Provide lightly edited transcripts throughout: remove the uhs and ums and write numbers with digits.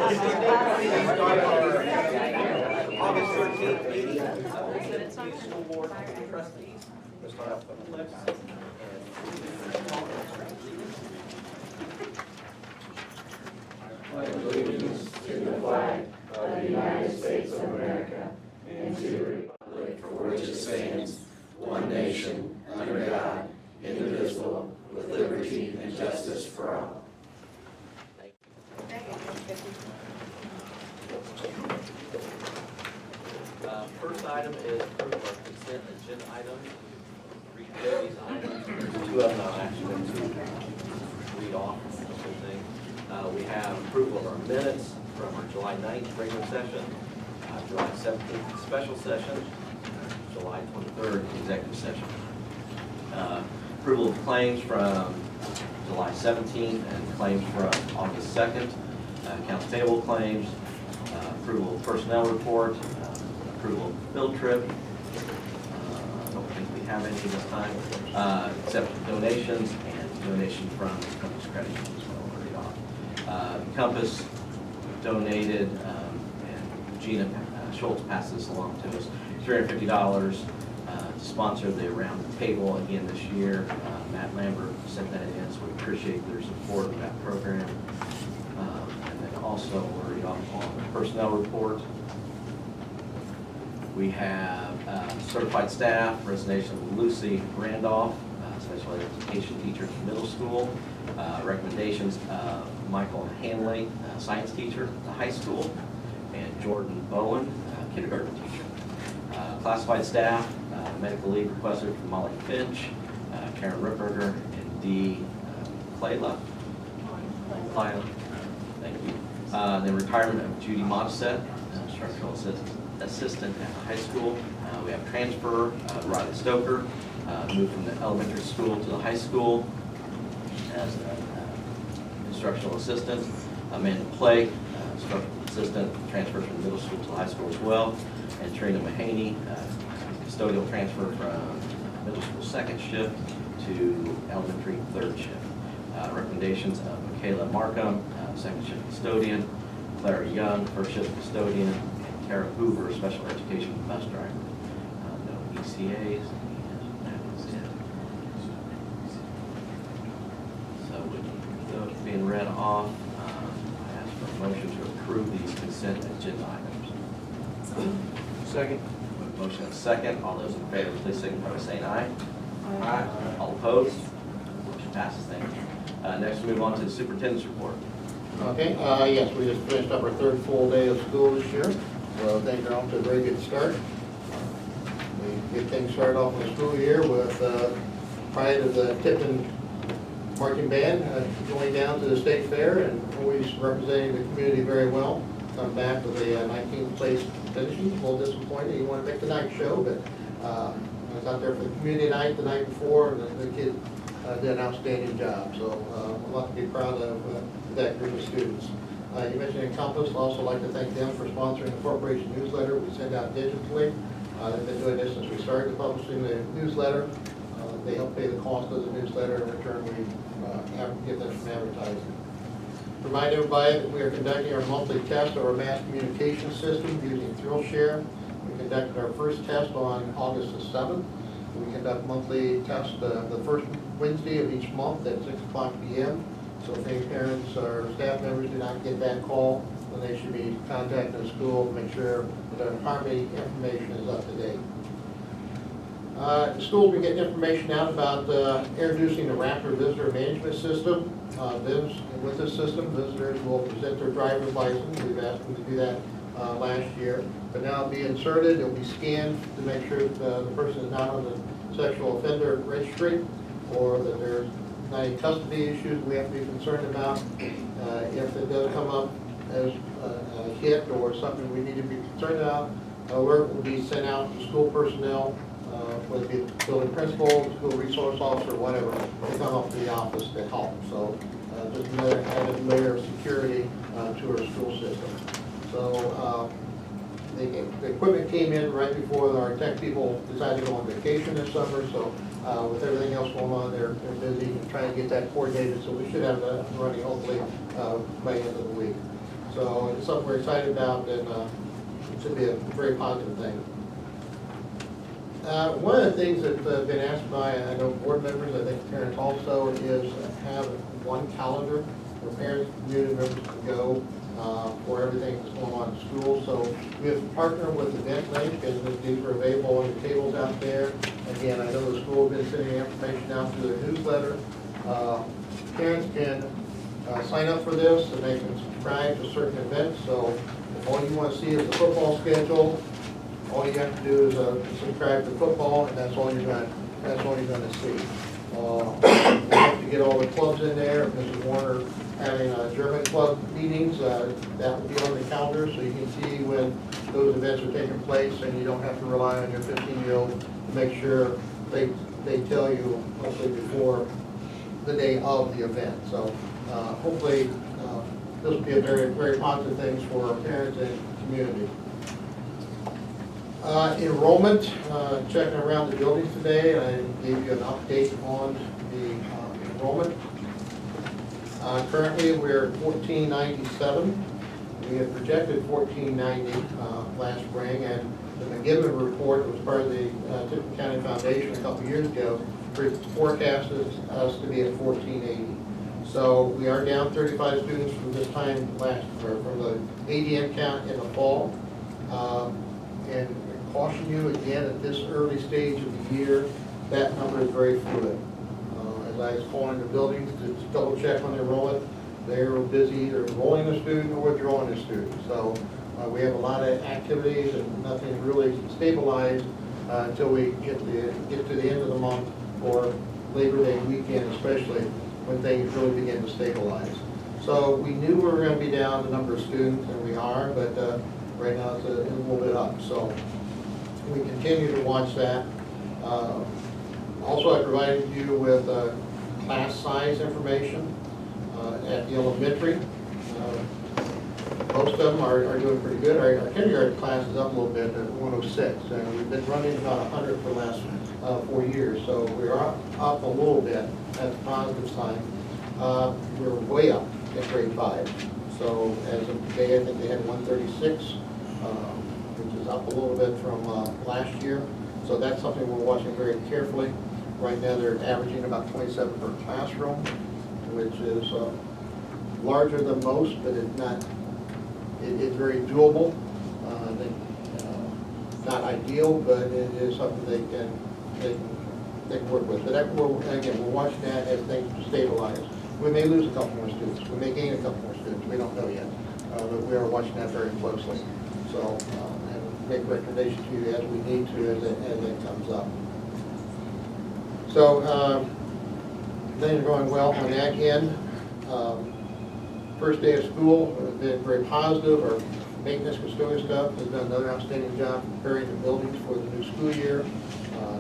August 13th meeting of the School Board of Trustees. We'll start off with the pledge. Allegiance to the flag of the United States of America and to the republic for which it stands, one nation, under God, indivisible, with liberty and justice for all. First item is approval of consent agenda items. Read through these items. There's two of them I'm actually going to read off the whole thing. We have approval of our minutes from our July 9th regular session, July 17th special session, July 23rd executive session. Approval of claims from July 17th and claims from August 2nd. Accounts payable claims, approval of personnel report, approval of field trip. I don't think we have any this time, except donations and donation from Compass Credit Union as well. Compass donated, and Gina Schultz passed this along to us, $350 to sponsor the Around the Table again this year. Matt Lambert sent that in, so we appreciate their support of that program. And then also we're on the personnel report. We have certified staff, resignation of Lucy Randolph, special education teacher at the middle school. Recommendations of Michael Hanley, science teacher at the high school, and Jordan Bowen, kindergarten teacher. Classified staff, medical leave requested from Molly Finch, Karen Ripperger, and Dee Clayla. Thank you. The retirement of Judy Modisette, instructional assistant at the high school. We have transfer, Riley Stoker, moved from the elementary school to the high school as an instructional assistant. Amanda Plake, instructional assistant, transferred from middle school to high school as well. And Trina Mahaney, custodial transfer from middle school second shift to elementary third shift. Recommendations of Michaela Markham, second shift custodian, Clara Young, first shift custodian, and Tara Hoover, special education bus driver. No ECAs, and that is it. So with those being read off, I ask for a motion to approve these consent agenda items. Second. Motion and second. All those in favor, please signify by saying aye. Aye. All opposed? Motion passes. Thank you. Next, we move on to the superintendent's report. Okay, yes, we just finished up our third full day of school this year. So things are off to a very good start. We get things started off in the school year with pride of the Tipton marching band going down to the state fair and always representing the community very well. Come back with a 19th place finishing. A little disappointed. You want to make the night show, but I was out there for the community night the night before, and the kids did an outstanding job. So a lot to be proud of that group of students. You mentioned Encompass. I'd also like to thank them for sponsoring the corporation newsletter we send out digitally. They've been doing this since we started publishing the newsletter. They help pay the cost of the newsletter. In return, we get them from advertising. Remind everybody that we are conducting our monthly test of our mass communication system using ThrillShare. We conducted our first test on August the 7th. We conduct monthly tests the first Wednesday of each month at 6:00 p.m. So if any parents or staff members do not get that call, then they should be contacting the school to make sure that our Harmony information is up to date. The schools will get information out about introducing the Raptor Visitor Management System. With this system, visitors will present their driver's license. We've asked them to do that last year. But now it'll be inserted, it'll be scanned to make sure that the person is not on the sexual offender registry or that there's not any custody issues we have to be concerned about. If it does come up as a hit or something we need to be concerned about, alert will be sent out to school personnel, whether it be the building principal, school resource officer, whatever, to come up to the office to help. So just another added layer of security to our school system. So the equipment came in right before our tech people decided to go on vacation this summer. So with everything else going on, they're busy trying to get that coordinated. So we should have that running hopefully by the end of the week. So it's something we're excited about, and it should be a very positive thing. One of the things that I've been asked by, I know board members, I think parents also, is have one calendar where parents, community members can go for everything that's going on in school. So we have partnered with EventLink, and these are available on the tables out there. Again, I know the school has been sending information out through their newsletter. Parents can sign up for this, and they can subscribe to certain events. So if all you want to see is the football schedule, all you have to do is subscribe to football, and that's all you're going to see. You have to get all the clubs in there. If Mrs. Warner having German club meetings, that will be on the calendar, so you can see when those events are taking place, and you don't have to rely on your 15-year-old to make sure they tell you hopefully before the day of the event. So hopefully this will be a very, very positive thing for our parents and community. Enrollment, checking around the buildings today. I gave you an update on the enrollment. Currently, we're at 1497. We had projected 1490 last spring, and the McGibbon report, that was part of the Tipton County Foundation a couple years ago, forecasted us to be at 1480. So we are down 35 students from this time from the ADM count in the fall. And caution you again at this early stage of the year, that number is very fluid. As I was calling the buildings to double check on the enrollment, they were busy either enrolling a student or withdrawing a student. So we have a lot of activities, and nothing really stabilized until we get to the end of the month, or Labor Day weekend especially, when things really begin to stabilize. So we knew we were going to be down the number of students, and we are, but right now it's a little bit up. So we continue to watch that. Also, I provided you with class size information at the elementary. Most of them are doing pretty good. Our kindergarten class is up a little bit at 106, and we've been running about 100 for the last 4 years. So we're up a little bit. That's a positive sign. We're way up in grade 5. So as of today, I think they had 136, which is up a little bit from last year. So that's something we're watching very carefully. Right now, they're averaging about 27 per classroom, which is larger than most, but it's not. It's very doable. Not ideal, but it is something they can work with. But again, we're watching that as things stabilize. We may lose a couple more students. We may gain a couple more students. We don't know yet, but we are watching that very closely. So, and make recommendations to you as we need to as it comes up. So things are going well on that end. First day of school has been very positive. Our maintenance custodial staff has done another outstanding job preparing the buildings for the new school year.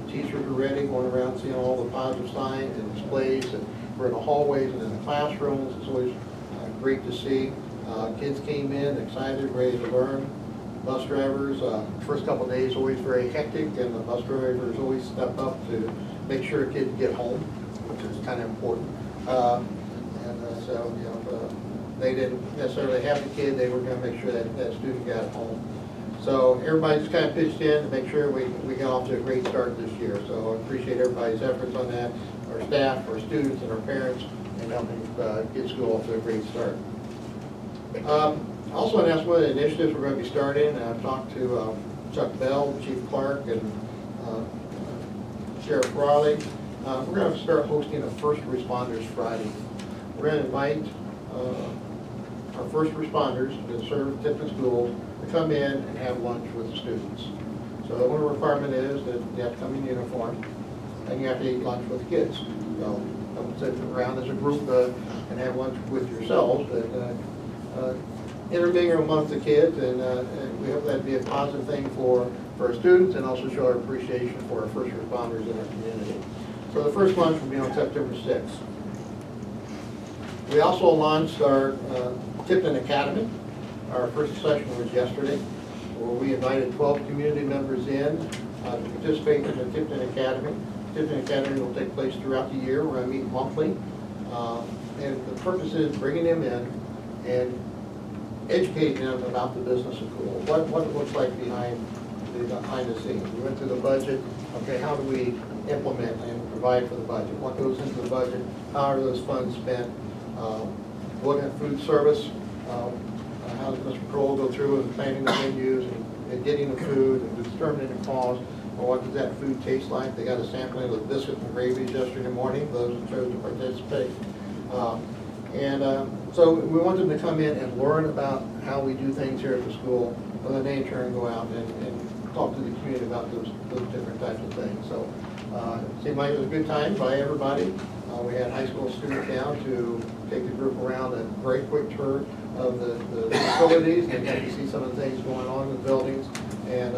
Teachers are ready, going around seeing all the positive signs and displays, and we're in the hallways and in the classrooms. It's always great to see. Kids came in excited, ready to learn. Bus drivers, first couple of days always very hectic, and the bus drivers always step up to make sure kids get home, which is kind of important. So, you know, they didn't necessarily have the kid, they were going to make sure that that student got home. So everybody just kind of pitched in to make sure we got off to a great start this year. So I appreciate everybody's efforts on that, our staff, our students, and our parents, and helping get school off to a great start. Also, announced one of the initiatives we're going to be starting. I've talked to Chuck Bell, Chief Clark, and Sheriff Raleigh. We're going to start hosting a First Responders Friday. We're going to invite our first responders that serve Tipton schools to come in and have lunch with the students. So the one requirement is that you have to come in uniform, and you have to eat lunch with the kids. So don't sit around as a group and have lunch with yourselves, but intermingle amongst the kids, and we hope that to be a positive thing for our students, and also show our appreciation for our first responders in our community. So the first lunch will be on September 6th. We also launched our Tipton Academy. Our first session was yesterday, where we invited 12 community members in to participate in the Tipton Academy. Tipton Academy will take place throughout the year. We're going to meet monthly. And the purpose is bringing them in and educating them about the business of school, what it looks like behind the scenes. We went through the budget. Okay, how do we implement and provide for the budget? What goes into the budget? How are those funds spent? Looking at food service. How does Mr. Kroll go through and planning the menus and getting the food and determining the cost? Or what does that food taste like? They got a sampling of the biscuits and gravies yesterday morning, those who chose to participate. So we want them to come in and learn about how we do things here at the school, and then they in turn go out and talk to the community about those different types of things. So it seemed like it was a good time by everybody. We had high school students down to take the group around a very quick tour of the facilities and get to see some of the things going on in the buildings. And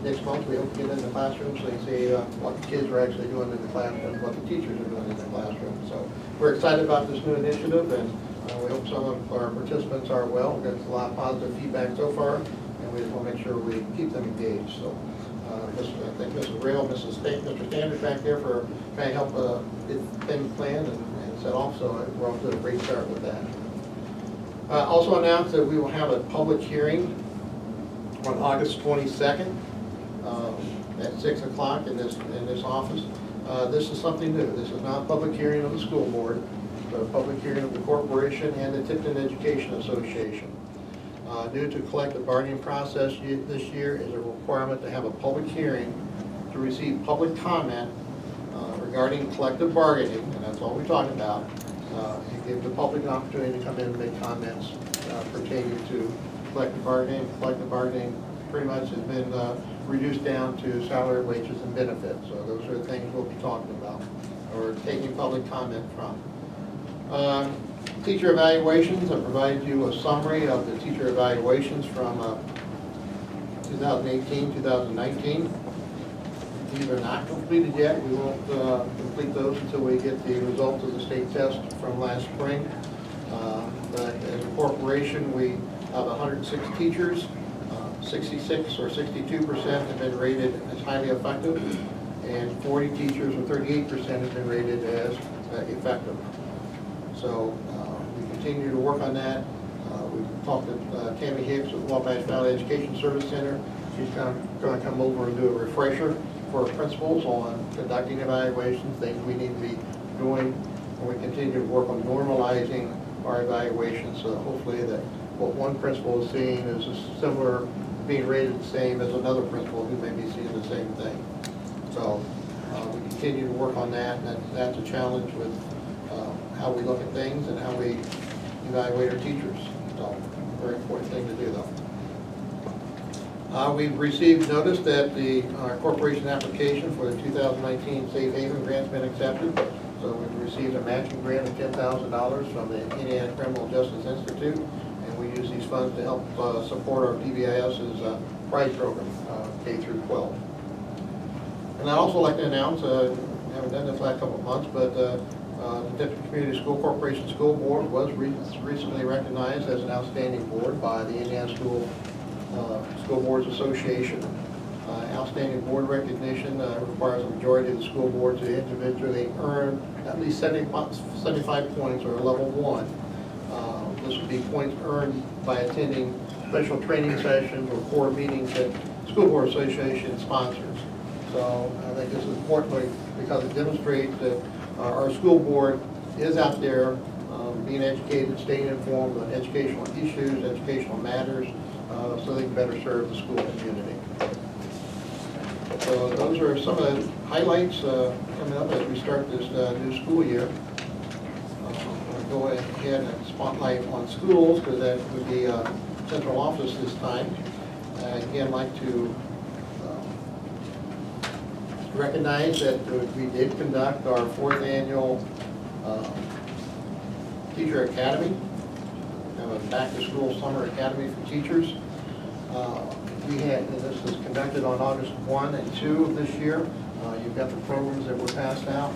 next month we hope to get in the classroom so you see what the kids are actually doing in the classroom, what the teachers are doing in the classroom. So we're excited about this new initiative, and we hope some of our participants are well. We've got a lot of positive feedback so far, and we just want to make sure we keep them engaged. So I think Mrs. Rail, Mr. Standard back there for trying to help get things planned and set off, so we're off to a great start with that. Also announced that we will have a public hearing on August 22nd at 6 o'clock in this office. This is something new. This is not a public hearing of the school board, but a public hearing of the corporation and the Tipton Education Association. Due to collective bargaining process this year is a requirement to have a public hearing to receive public comment regarding collective bargaining, and that's all we're talking about. And give the public an opportunity to come in and make comments pertaining to collective bargaining. Collective bargaining pretty much has been reduced down to salary, wages, and benefits. So those are the things we'll be talking about or taking public comment from. Teacher evaluations, I provided you a summary of the teacher evaluations from 2018, 2019. These are not completed yet. We won't complete those until we get the results of the state test from last spring. But as a corporation, we have 106 teachers. 66 or 62% have been rated as highly effective, and 40 teachers or 38% have been rated as effective. So we continue to work on that. We've talked to Tammy Hicks with Wabash Valley Education Service Center. She's going to come over and do a refresher for principals on conducting evaluations, things we need to be doing, and we continue to work on normalizing our evaluations so that hopefully that what one principal is seeing is similar, being rated the same as another principal who may be seeing the same thing. So we continue to work on that, and that's a challenge with how we look at things and how we evaluate our teachers. So very important thing to do though. We've received notice that our corporation application for the 2019 Safe Haven grant's been accepted. So we've received a matching grant of $10,000 from the Indiana Criminal Justice Institute, and we use these funds to help support our PBIS's prize program, K through 12. And I'd also like to announce, haven't done this last couple of months, but the Tipton Community School Corporation School Board was recently recognized as an outstanding board by the Indiana School Boards Association. Outstanding board recognition requires a majority of the school board to individually earn at least 75 points or level 1. This would be points earned by attending special training sessions or core meetings that School Board Association sponsors. So I think this is important because it demonstrates that our school board is out there being educated, staying informed on educational issues, educational matters, so they can better serve the school community. So those are some of the highlights coming up as we start this new school year. I'll go ahead and spotlight on schools because that would be central office this time. Again, I'd like to recognize that we did conduct our 4th annual Teacher Academy, a back-to-school summer academy for teachers. This was conducted on August 1 and 2 of this year. You've got the programs that were passed out.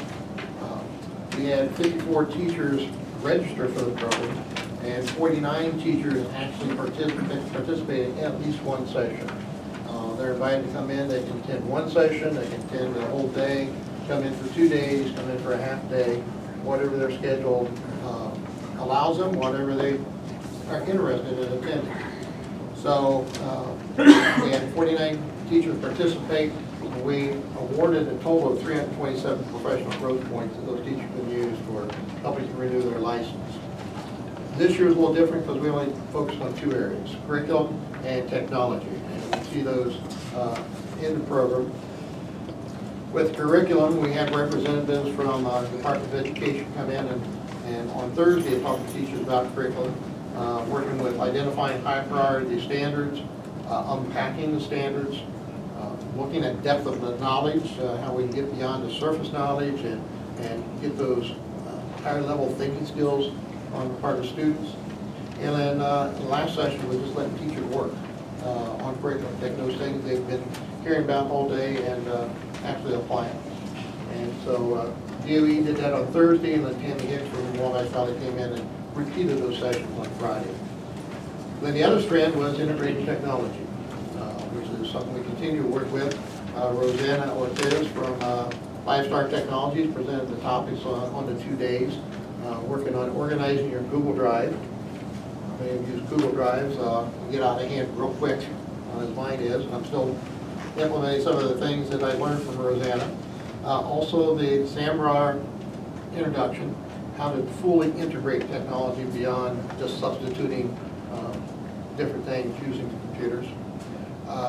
We had 54 teachers register for the program, and 49 teachers actually participated in at least one session. They're invited to come in. They can attend one session, they can attend the whole day, come in for 2 days, come in for a half day, whatever their schedule allows them, whatever they are interested in attending. So we had 49 teachers participate. We awarded a total of 327 professional growth points that those teachers can use for helping to renew their license. This year is a little different because we only focused on two areas, curriculum and technology. And you see those in the program. With curriculum, we had representatives from the Department of Education come in and on Thursday talk to teachers about curriculum, working with identifying high priority standards, unpacking the standards, looking at depth of the knowledge, how we can get beyond the surface knowledge and get those higher level thinking skills on the part of students. And then the last session was just letting teachers work on curriculum, take those things they've been hearing about all day and actually apply them. And so DOE did that on Thursday, and then Tammy Hicks from Wabash Valley came in and repeated those sessions on Friday. Then the other strand was integrated technology, which is something we continue to work with. Rosanna Ortiz from 5-Star Technologies presented the topics on the 2 days, working on organizing your Google Drive. They use Google Drives, get out of hand real quick, as mine is, and I'm still implementing some of the things that I learned from Rosanna. Also the SAMRAR introduction, how to fully integrate technology beyond just substituting different things using computers.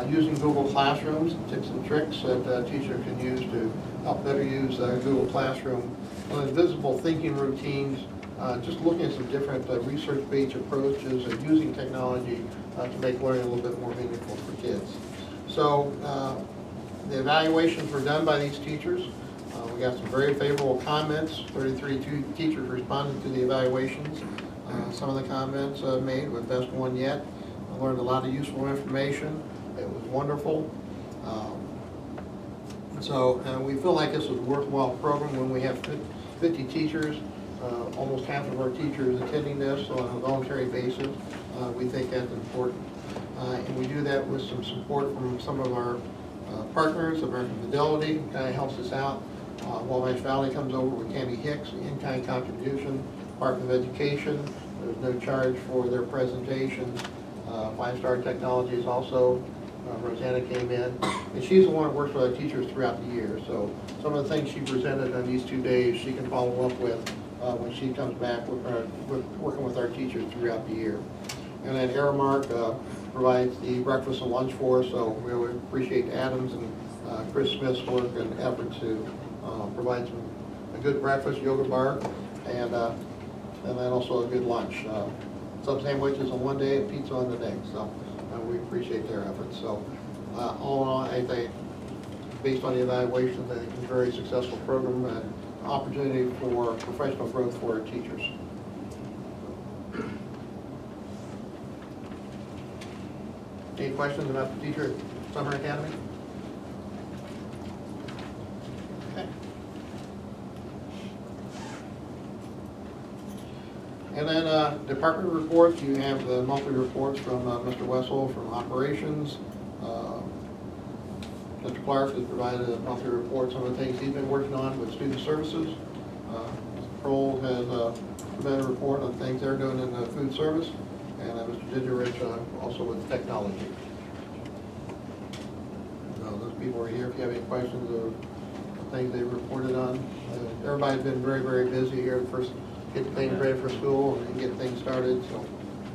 Using Google Classrooms, tips and tricks that teachers can use to help better use Google Classroom. Visible thinking routines, just looking at some different research-based approaches and using technology to make learning a little bit more meaningful for kids. So the evaluations were done by these teachers. We got some very favorable comments. 33 teachers responded to the evaluations. Some of the comments made were the best one yet. I learned a lot of useful information. It was wonderful. So we feel like this is a worthwhile program when we have 50 teachers, almost half of our teachers attending this on a voluntary basis. We think that's important. And we do that with some support from some of our partners. American Fidelity kind of helps us out. Wabash Valley comes over with Tammy Hicks, in-kind contribution. Department of Education, there's no charge for their presentations. 5-Star Technologies also, Rosanna came in, and she's the one that works with our teachers throughout the year. So some of the things she presented on these 2 days, she can follow up with when she comes back working with our teachers throughout the year. And then Aramark provides the breakfast and lunch for us, so we really appreciate Adams and Chris Smith's work and effort to provide a good breakfast, yoga bar, and then also a good lunch. Some sandwiches on one day and pizza on the next, so we appreciate their efforts. So all in all, I think, based on the evaluations, I think it's a very successful program and opportunity for professional growth for our teachers. Any questions about the Teacher Summer Academy? Okay. And then department reports, you have the monthly reports from Mr. Wessel from operations. Mr. Clark has provided a monthly report, some of the things he's been working on with student services. Mr. Kroll has provided a report on things they're doing in food service. And Mr. Didgerich also with technology. Those people are here if you have any questions of things they reported on. Everybody's been very, very busy here. First, get things ready for school and get things started. So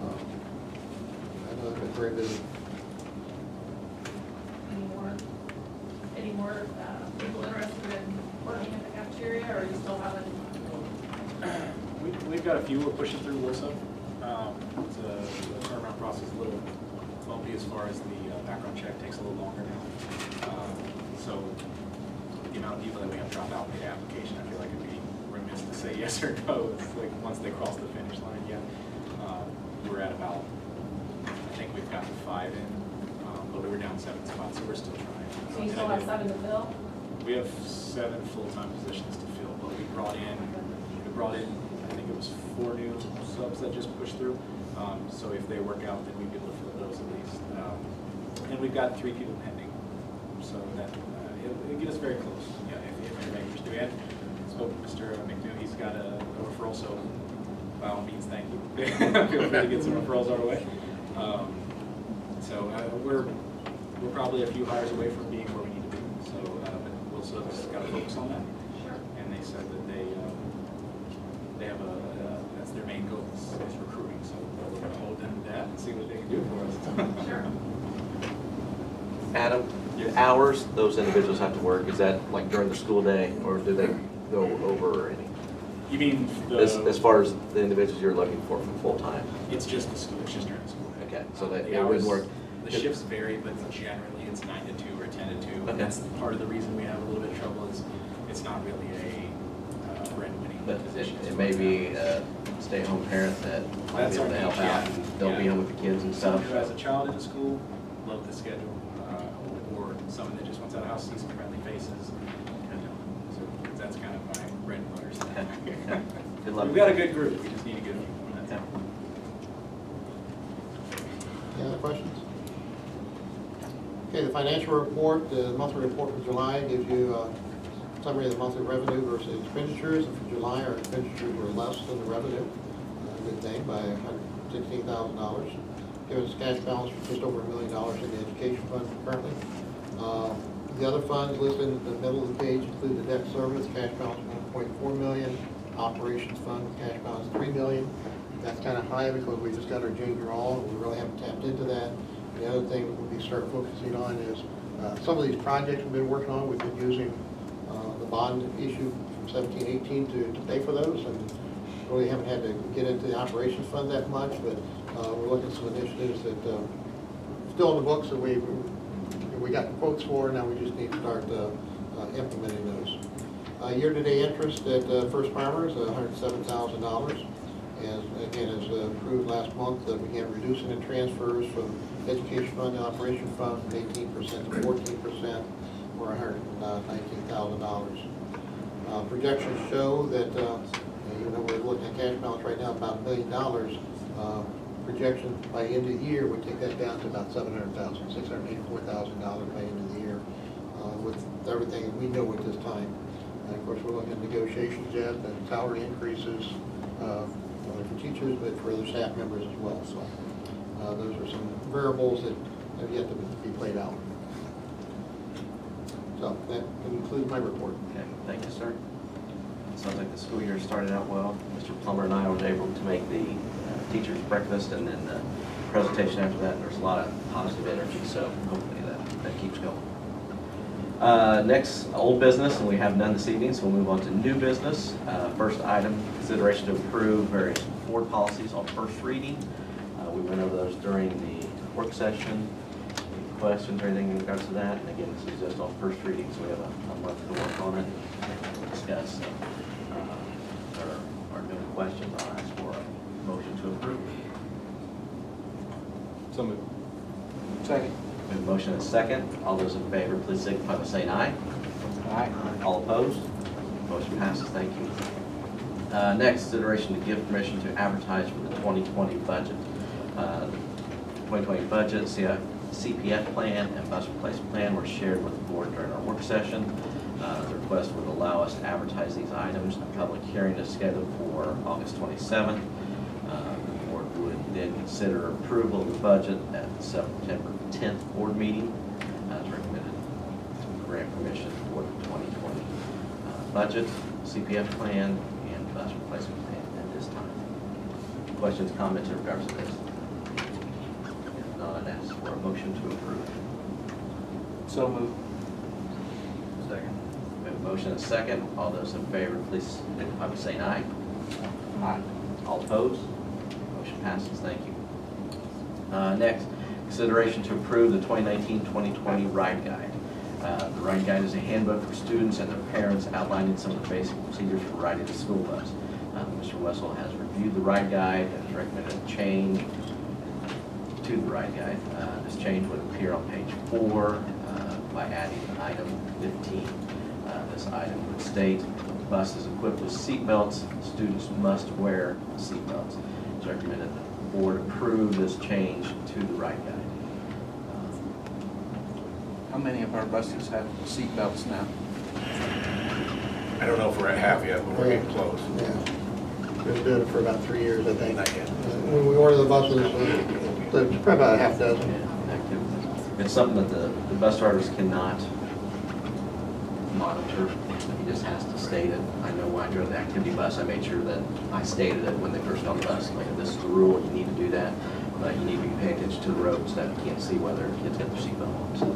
I know they've been very busy. Any more people interested in working in the cafeteria, or you still haven't? We've got a few we're pushing through WISA. The turnaround process is a little bumpy as far as the background check takes a little longer now. So the amount of people that we have drop out in the application, I feel like it'd be remiss to say yes or no. It's like once they cross the finish line, yeah. We're at about, I think we've gotten 5 in, but we were down 7 spots, so we're still trying. So you still have 7 to fill? We have 7 full-time positions to fill, but we brought in, I think it was 4 new subs that just pushed through. So if they work out, then we'd be able to fill those at least. And we've got 3 people pending, so that it'll get us very close. Yeah, if everybody was doing it. Spoke to Mr. McNew, he's got a referral, so by all means, thank you. Feel free to get some referrals our way. So we're probably a few hires away from being where we need to be. So we'll still just got to focus on that. Sure. And they said that they have that's their main goal is recruiting. So we're going to hold them to that and see what they can do for us. Sure. Adam, Yes. hours those individuals have to work, is that like during the school day, or do they go over any? You mean As far as the individuals you're looking for full-time? It's just the school. It's just during the school day. Okay, so that The they wouldn't hours- work. The shifts vary, but generally it's 9 to 2 or 10 to 2. Okay. And that's part of the reason we have a little bit of trouble is it's not really a breadwinning But position. it may be a stay-at-home parent that might be able to help out, and they'll be home with the kids and stuff. Someone who has a child in the school, love the schedule, or someone that just wants out of the house, see some friendly faces. So that's kind of my bread and butter stuff. Okay. Good luck. We've got a good group, we just need a good few. That's it. Any other questions? Okay, the financial report, the monthly report for July gives you a summary of the monthly revenue versus expenditures. And for July, our expenditures were less than the revenue. Good thing, by $116,000. Giving us a cash balance for just over $1 million in the education fund currently. The other funds listed in the middle of the page include the debt service, cash balance $1.4 million, operations fund, cash balance $3 million. That's kind of high because we just got our June draw, and we really haven't tapped into that. The other thing that we'll be start focusing on is some of these projects we've been working on. We've been using the bond issue from 17-18 to pay for those, and really haven't had to get into the operations fund that much, but we're looking at some initiatives that still in the books that we got the quotes for. Now we just need to start implementing those. Year-to-date interest at First Farmers, $107,000. And again, as approved last month, we began reducing the transfers from education fund to operation fund from 18% to 14%, or $119,000. Projections show that even though we're looking at cash balance right now about $1 million, projection by end of the year would take that down to about $700,000, $684,000 by end of the year, with everything that we know at this time. And of course, we're looking at negotiations yet and salary increases, not only for teachers but for other staff members as well. So those are some variables that have yet to be played out. So that concludes my report. Okay, thank you, sir. Sounds like the school year started out well. Mr. Plummer and I were able to make the teacher's breakfast and then the presentation after that. There's a lot of positive energy, so hopefully that keeps going. Next, old business, and we have none this evening, so we'll move on to new business. First item, consideration to approve various board policies on first reading. We went over those during the work session. Any questions or anything in regards to that? And again, this is just on first reading, so we have a month to work on it and discuss. So, if there are no questions, I'll ask for a motion to approve. So moved. Second. We have a motion and a second. All those in favor, please signify by saying aye. Aye. All opposed? Motion passes. Thank you. Next, consideration to give permission to advertise for the 2020 budget. The 2020 budget, CPF plan, and bus replacement plan were shared with the board during our work session. The request would allow us to advertise these items. A public hearing is scheduled for August 27th. The board would then consider approval of the budget at the September 10th board meeting. As recommended to grant permission for the 2020 budget, CPF plan, and bus replacement plan at this time. Questions, comments in regards to this? If not, I'd ask for a motion to approve. So moved. Second. We have a motion and a second. All those in favor, please signify by saying aye. Aye. All opposed? Motion passes. Thank you. Next, consideration to approve the 2019-2020 Ride Guide. The Ride Guide is a handbook for students and their parents outlining some of the basic procedures for riding the school bus. Mr. Wessel has reviewed the Ride Guide and has recommended a change to the Ride Guide. This change would appear on page 4 by adding item 15. This item would state, the bus is equipped with seat belts. Students must wear seat belts. It's recommended that the board approve this change to the Ride Guide. How many of our buses have seat belts now? I don't know if we're at half yet, but we're getting close. Yeah. Been doing it for about 3 years, I think. Not yet. When we order the buses, there's probably about a half dozen. It's something that the bus drivers cannot monitor. He just has to state it. I know when I drove the activity bus, I made sure that I stated it when they first got on the bus. Like, this is the rule, you need to do that. But you need to be paying attention to the road so that you can't see whether kids got their seatbelt on. So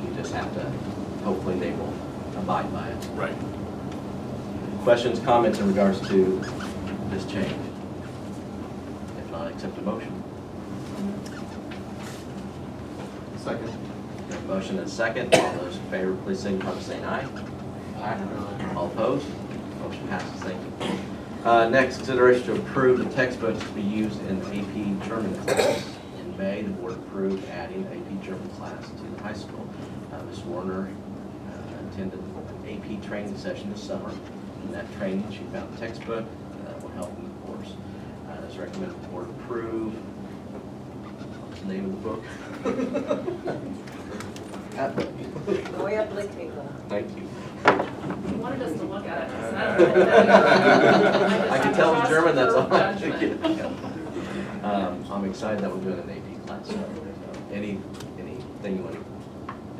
you just have to, hopefully they will abide by it. Right. Questions, comments in regards to this change? If not, accept a motion. Second. Got a motion and a second. All those in favor, please signify by saying aye. Aye. All opposed? Motion passes. Thank you. Next, consideration to approve the textbooks to be used in the AP German class. In May, the board approved adding AP German class to the high school. Ms. Warner attended an AP training session this summer. In that training, she found a textbook that will help in the course. It's recommended the board approve. What's the name of the book? Thank you. He wanted us to look at it. So I don't know. I can tell in German that's all I'm Judgment. thinking. I'm excited that we're doing an AP class. So, anything you want to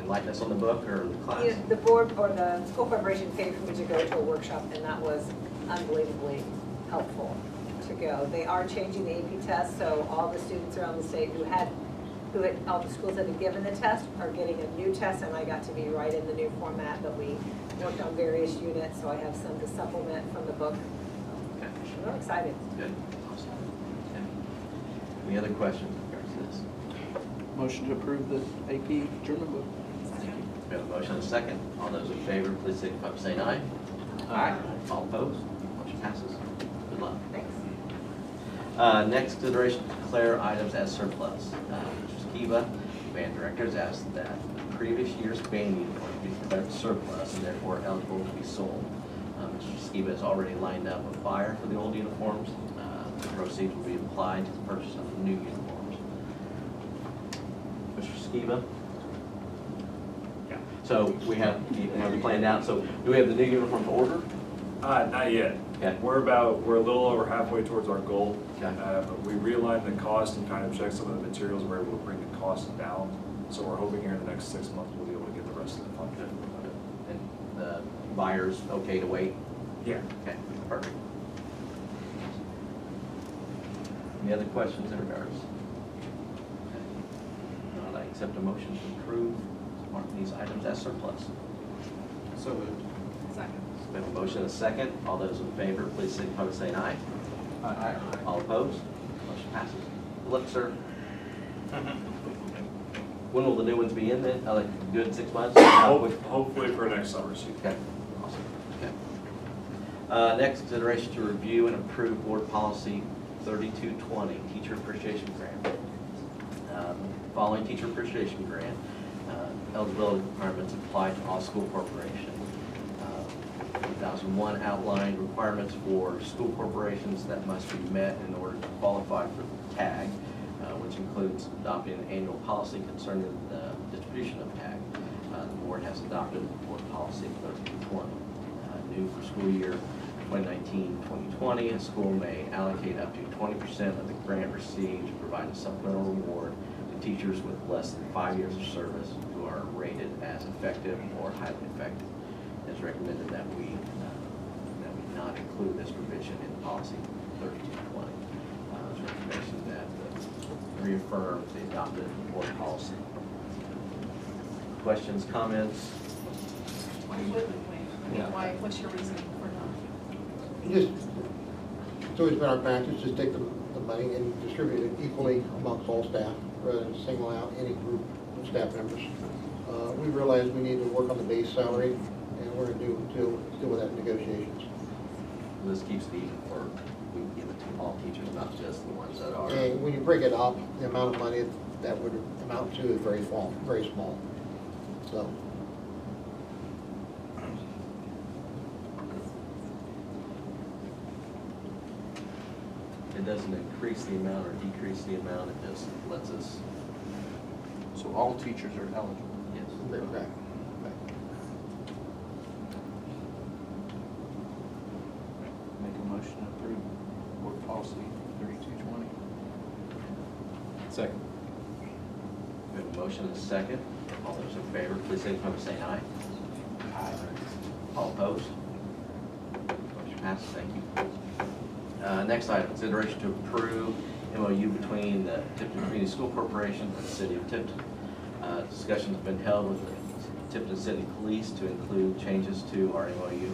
enlighten us on the book or the class? Yeah, the board or the school corporation paid for me to go to a workshop, and that was unbelievably helpful to go. They are changing the AP test, so all the students around the state all the schools that had given the test are getting a new test, and I got to be right in the new format, but we worked on various units, so I have some to supplement from the book. Okay. I'm really excited. Good. Awesome. Okay. Any other questions in regards to this? Motion to approve the AP German book. Thank you. We have a motion and a second. All those in favor, please signify by saying aye. Aye. All opposed? Motion passes. Good luck. Thanks. Next, consideration to declare items as surplus. Mr. Skiba, band director, has asked that previous year's band uniform be declared surplus and therefore eligible to be sold. Mr. Skiba has already lined up a buyer for the old uniforms. The proceeds will be applied to the purchase of the new uniforms. Mr. Skiba? Yeah. So we have it planned out. So do we have the new uniform to order? Not yet. Okay. We're a little over halfway towards our goal. Okay. But we realigned the cost and kind of checked some of the materials. We're able to bring the cost down. So we're hoping here in the next 6 months we'll be able to get the rest of the fund. Good. And the buyer's okay to wait? Yeah. Okay, perfect. Any other questions in regards? Okay. Not, I accept a motion to approve mark these items as surplus. So moved. Second. We have a motion and a second. All those in favor, please signify by saying aye. Aye. All opposed? Motion passes. Good luck, sir. When will the new ones be in then? Like, good 6 months? Hopefully for next summer season. Okay, awesome. Okay. Next, consideration to review and approve board policy 3220, teacher appreciation grant. Following teacher appreciation grant, eligibility requirements apply to all school corporations. 2001 outlined requirements for school corporations that must be met in order to qualify for TAG, which includes adopting an annual policy concerning the distribution of TAG. The board has adopted board policy 3220. New for school year 2019-2020, a school may allocate up to 20% of the grant received to provide a supplemental reward to teachers with less than 5 years of service who are rated as effective or highly effective. It's recommended that we not include this provision in policy 3220. It's a recommendation that reaffirm the adopted board policy. Questions, comments? Why wouldn't we? What's your reasoning for not? It's always been our practice to take the money and distribute it equally amongst all staff, rather than single out any group of staff members. We realize we need to work on the base salary, and we're going to deal with that in negotiations. This keeps it even for, we can give it to all teachers, not just the ones that are. And when you break it up, the amount of money that would amount to is very small, very small. So. It doesn't increase the amount or decrease the amount, it just lets us, So all teachers are eligible. yes. Right. Make a motion to approve board policy 3220. Second. We have a motion and a second. All those in favor, please signify by saying aye. Aye. All opposed? Motion passes, thank you. Next item, consideration to approve MOU between the Tipton Community School Corporation and the City of Tipton. Discussion's been held with the Tipton City Police to include changes to our MOU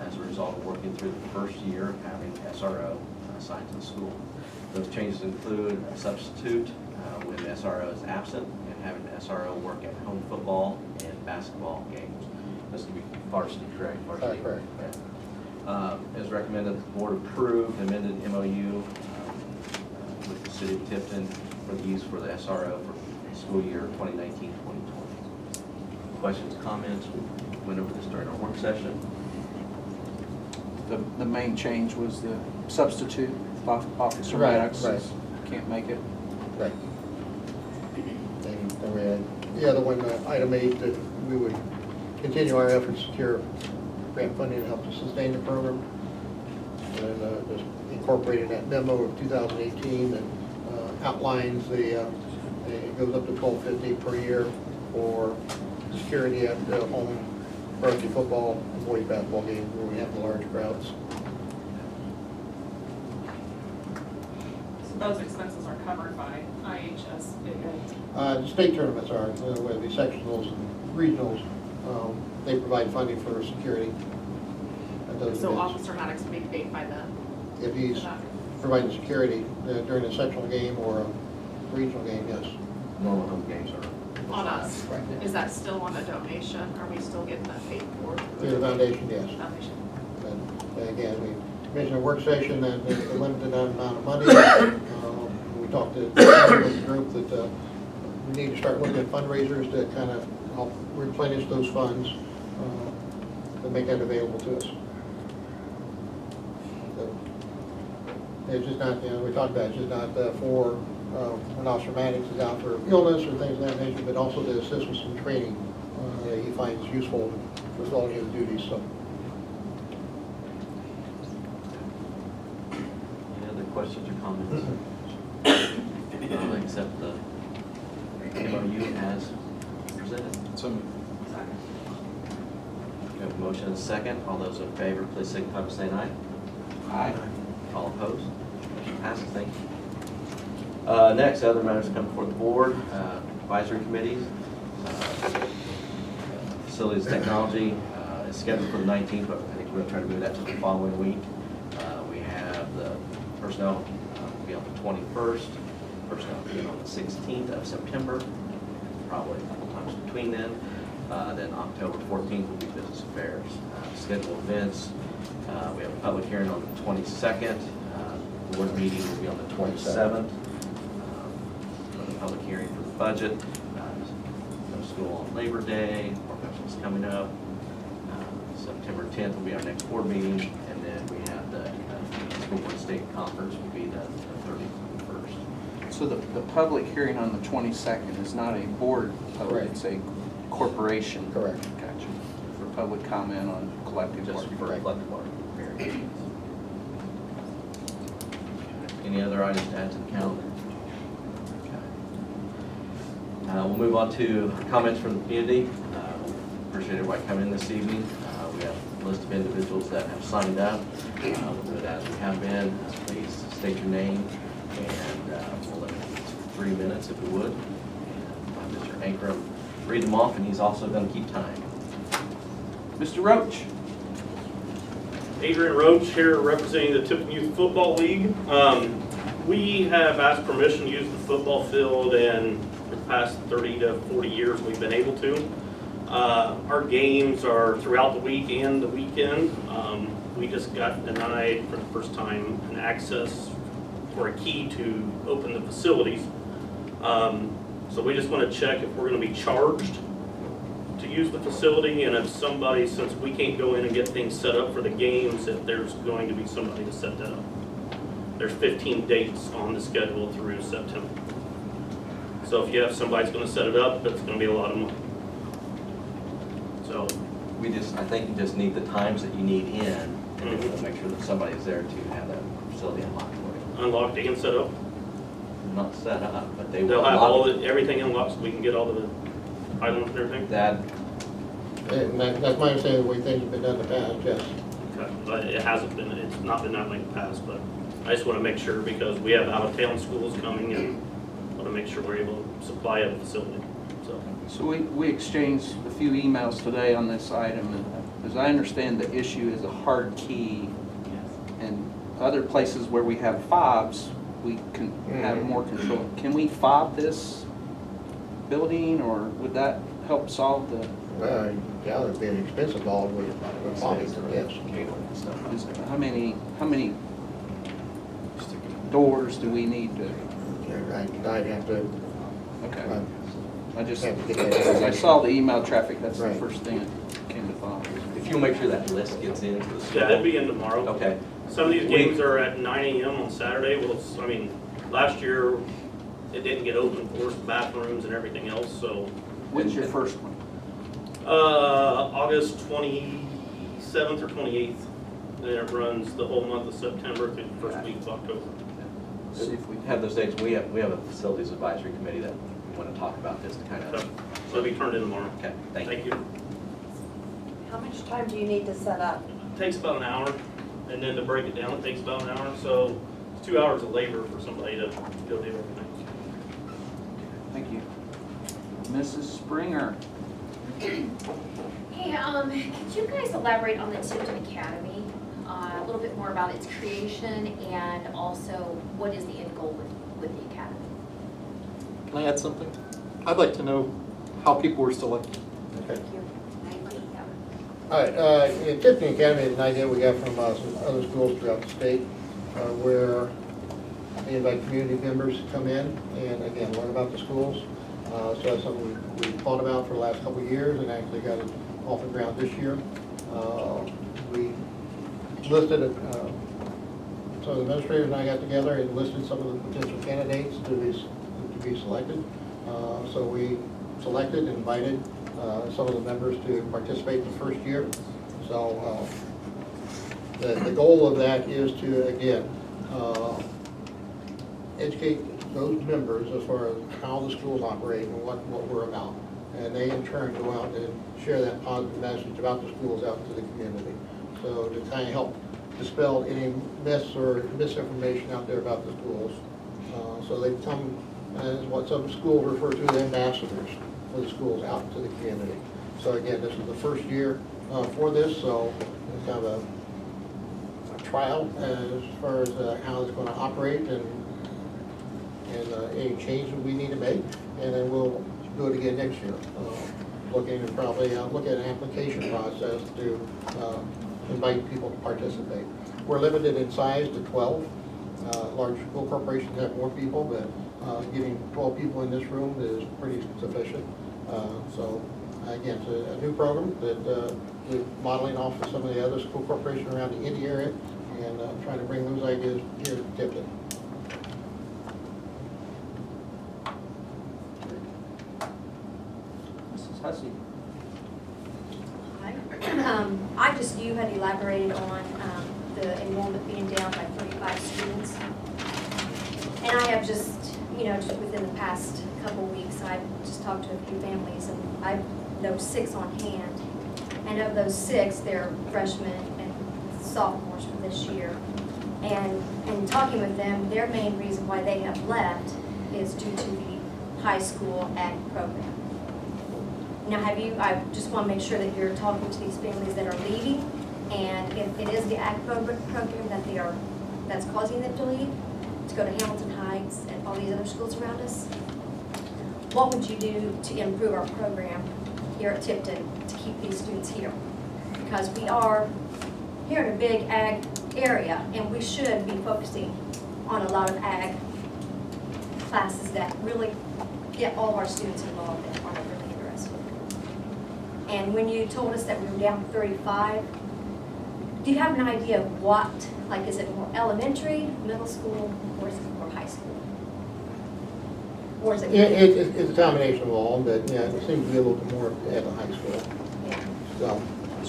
as a result of working through the first year of having SRO assigned to the school. Those changes include a substitute when the SRO is absent and having the SRO work at home football and basketball games. This can be varsity, correct? Varsity. Correct. As recommended, the board approved amended MOU with the City of Tipton for the use for the SRO for school year 2019-2020. Questions, comments? We went over this during our work session. The main change was the substitute, Officer Right, Maddox right. can't make it. Right. And then we had the other one, item 8, that we would continue our efforts to secure grant funding to help to sustain the program. And just incorporated that memo of 2018 that outlines it goes up to $1250 per year for security at the home varsity football and boys basketball games where we have the large crowds. So those expenses are covered by IHS. The state tournaments are, whether it be sectionals and regionals, they provide funding for security at those So events. Officer Maddox will be paid by them. If he's for that. providing security during a sectional game or a regional game, yes. Normal home games are On us. Right. Is that still on a donation? Are we still getting that paid for? Through the foundation, yes. Foundation. And again, we mentioned a work session and the limited amount of money. We talked to the group that we need to start looking at fundraisers to kind of help replenish those funds to make that available to us. So, it's just not, we talked about it's just not for when Officer Maddox is out for illness or things of that nature, but also to assist with some training that he finds useful for fulfilling his duties. So. Any other questions or comments? I'll accept the MOU as presented. So moved. We have a motion and a second. All those in favor, please signify by saying aye. Aye. All opposed? Motion passes, thank you. Next, other matters come before the board, advisory committees. Facilities technology is scheduled for the 19th, but I think we're going to try to move that to the following week. We have the personnel will be on the 21st, personnel will be on the 16th of September, probably a couple times between then. Then October 14th will be business affairs. Scheduled events, we have a public hearing on the 22nd. Board meeting will be on the 27th. For the public hearing for the budget. No school on Labor Day, professionals coming up. September 10th will be our next board meeting, and then we have the school board state conference will be the 31st. So the public hearing on the 22nd is not a board public, Correct. it's a corporation. Correct. Gotcha. For public comment on collective Just for bargaining. collective bargaining. Any other items to add to the calendar? Okay. We'll move on to comments from the community. Appreciate everybody coming in this evening. We have a list of individuals that have signed up. We'll do it as we have been. Please state your name, and we'll limit it to 3 minutes if we would. And Mr. Ankrum read them off, and he's also going to keep time. Mr. Roach. Adrian Roach here representing the Tipton Youth Football League. We have asked permission to use the football field, and for the past 30 to 40 years we've been able to. Our games are throughout the week and the weekend. We just got denied for the first time an access for a key to open the facilities. So we just want to check if we're going to be charged to use the facility, and if somebody, since we can't go in and get things set up for the games, if there's going to be somebody to set that up. There's 15 dates on the schedule through September. So if you have somebody that's going to set it up, it's going to be a lot of money. So I think you just need the times that you need in, and then we'll make sure that somebody's there to have that facility unlocked for you. Unlocked and set up. Not set up, but they will They'll have all unlock everything unlocked so we can get all the items and everything. that. And that's my understanding of the way things have been done in the past, yes. Okay, but it hasn't been, it's not been that way in the past, but I just want to make sure because we have out-of-town schools coming and want to make sure we're able to supply a facility, so. So we exchanged a few emails today on this item, and as I understand, the issue is a hard key. And other places where we have fobs, we can have more control. Can we fob this building, or would that help solve the, Well, yeah, there'd be an expense involved with fobbing, yes. is- how many doors do we need to? I'd have to, Okay. I just, have to get that. as I saw the email traffic, that's the Right. first thing that came to thought. If you'll make sure that list gets into the school. Yeah, it'll be in tomorrow. Okay. Some of these games are at 9 AM on Saturday. Well, I mean, last year, it didn't get open for us, bathrooms and everything else, so. When's your first one? August 27th or 28th. Then it runs the whole month of September through the first week of October. See if we Have those dates, we have a facilities advisory committee that we want to talk about this to kind So of. it'll be turned in tomorrow. Okay, thank you. Thank you. How much time do you need to set up? Takes about an hour, and then to break it down, it takes about an hour. So it's 2 hours of labor for somebody to go do everything. Thank you. Mrs. Springer? Hey, could you guys elaborate on the Tipton Academy? A little bit more about its creation and also what is the end goal with the academy? Can I add something? I'd like to know how people were selected. Okay. Thank you. All right, in Tipton Academy is an idea we got from some other schools throughout the state, where they invite community members to come in and, again, learn about the schools. So that's something we thought about for the last couple of years and actually got it off the ground this year. We listed, so the administrators and I got together and listed some of the potential candidates to be selected. So we selected and invited some of the members to participate in the first year. So the goal of that is to, again, educate those members as far as how the schools operate and what we're about. And they in turn go out and share that positive message about the schools out to the community. So to kind of help dispel any myths or misinformation out there about the schools. So they become, as what some schools refer to, the ambassadors for the schools out to the community. So again, this is the first year for this, so it's kind of a trial as far as how it's going to operate and any changes we need to make, and then we'll do it again next year. Looking to probably look at an application process to invite people to participate. We're limited in size to 12. Large school corporations have more people, but getting 12 people in this room is pretty sufficient. So again, it's a new program that we're modeling off of some of the other school corporations around the Indy area and trying to bring those ideas here to Tipton. Mrs. Hussey? You had elaborated on the enrollment being down by 35 students. And I have just within the past couple of weeks, I've just talked to a few families, and I know 6 on hand. And of those 6, they're freshmen and sophomores for this year. And talking with them, their main reason why they have left is due to the high school ag program. Now, I just want to make sure that you're talking to these families that are leaving, and if it is the ag program that's causing them to leave, to go to Hamilton Heights and all these other schools around us, what would you do to improve our program here at Tipton to keep these students here? Because we are here in a big ag area, and we should be focusing on a lot of ag classes that really get all of our students involved and are really interested. And when you told us that we were down 35, do you have an idea of what, like, is it more elementary, middle school, or is it more high school? Or is it? Yeah, it's a combination of all, but yeah, it seems to be a little bit more at the high school. Yeah. So,